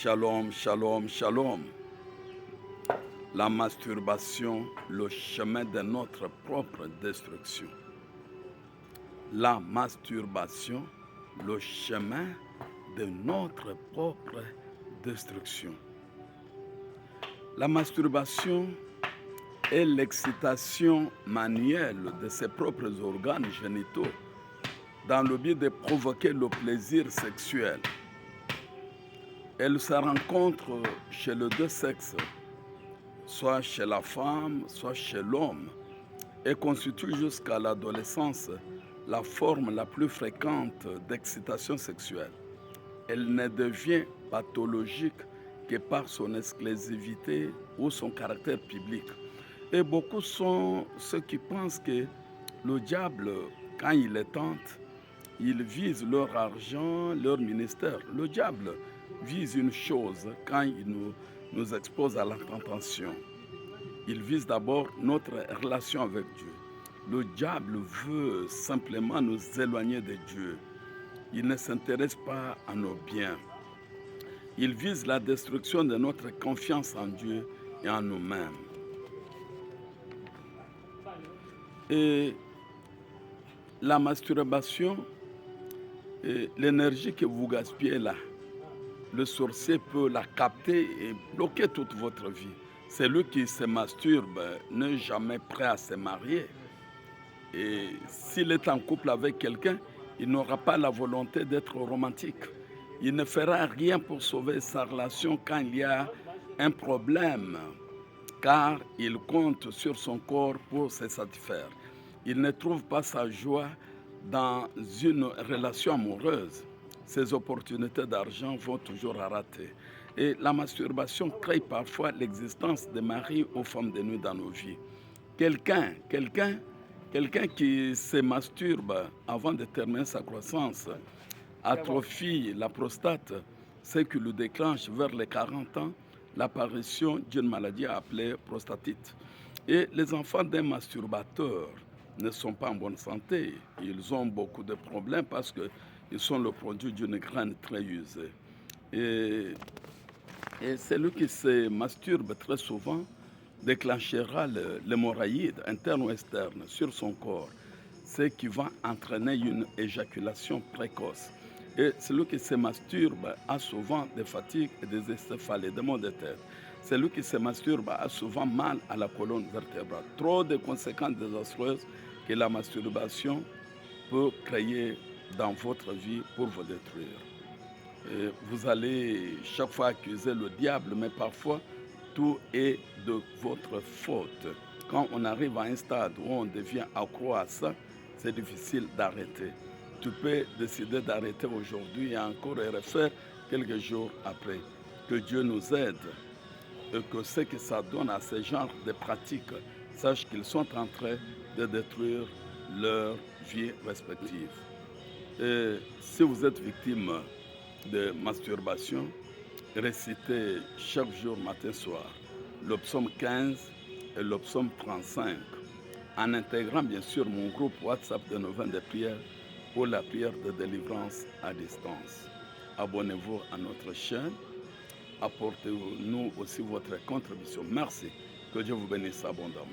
Shalom, shalom, shalom. La masturbation, le chemin de notre propre destruction. La masturbation, le chemin de notre propre destruction. La masturbation est l'excitation manuelle de ses propres organes génitaux dans le but de provoquer le plaisir sexuel. Elle se rencontre chez les deux sexes, soit chez la femme, soit chez l'homme, et constitue jusqu'à l'adolescence la forme la plus fréquente d'excitation sexuelle. Elle ne devient pathologique que par son exclusivité ou son caractère public. Et beaucoup sont ceux qui pensent que le diable, quand il les tente, il vise leur argent, leur ministère. Le diable vise une chose quand il nous expose à la tentation. Il vise d'abord notre relation avec Dieu. Le diable veut simplement nous éloigner de Dieu. Il ne s'intéresse pas à nos biens. Il vise la destruction de notre confiance en Dieu et en nous-mêmes. Et la masturbation, l'énergie que vous gaspillez là, le sorcier peut la capter et bloquer toute votre vie. Celui qui se masturbe n'est jamais prêt à se marier. Et s'il est en couple avec quelqu'un, il n'aura pas la volonté d'être romantique. Il ne fera rien pour sauver sa relation quand il y a un problème, car il compte sur son corps pour se satisfaire. Il ne trouve pas sa joie dans une relation amoureuse. Ces opportunités d'argent vont toujours à rater. Et la masturbation crée parfois l'existence de maris ou femmes de nuit dans nos vies. Quelqu'un qui se masturbe avant de terminer sa croissance atrophie la prostate, ce qui le déclenche vers les 40 ans l'apparition d'une maladie appelée prostatite. Et les enfants d'un masturbateur ne sont pas en bonne santé. Ils ont beaucoup de problèmes parce qu'ils sont le produit d'une graine très usée. Et celui qui se masturbe très souvent déclenchera l'hémorraïde interne ou externe sur son corps, ce qui va entraîner une éjaculation précoce. Et celui qui se masturbe a souvent des fatigues et des encéphalées, des maux de tête. Celui qui se masturbe a souvent mal à la colonne vertébrale. Trop de conséquences désastreuses que la masturbation peut créer dans votre vie pour vous détruire. Et vous allez chaque fois accuser le diable, mais parfois tout est de votre faute. Quand on arrive à un stade où on devient accro à ça, c'est difficile d'arrêter. Tu peux décider d'arrêter aujourd'hui et encore et refaire quelques jours après. Que Dieu nous aide et que ce que ça donne à ce genre de pratiques, sache qu'ils sont en train de détruire leur vie respective. Et si vous êtes victime de masturbation, récitez chaque jour, matin, soir, le psaume 15 et le psaume 35, en intégrant bien sûr mon groupe WhatsApp de neuvaine de prière pour la prière de délivrance à distance. Abonnez-vous à notre chaîne, apportez-nous aussi votre contribution. Merci, que Dieu vous bénisse abondamment.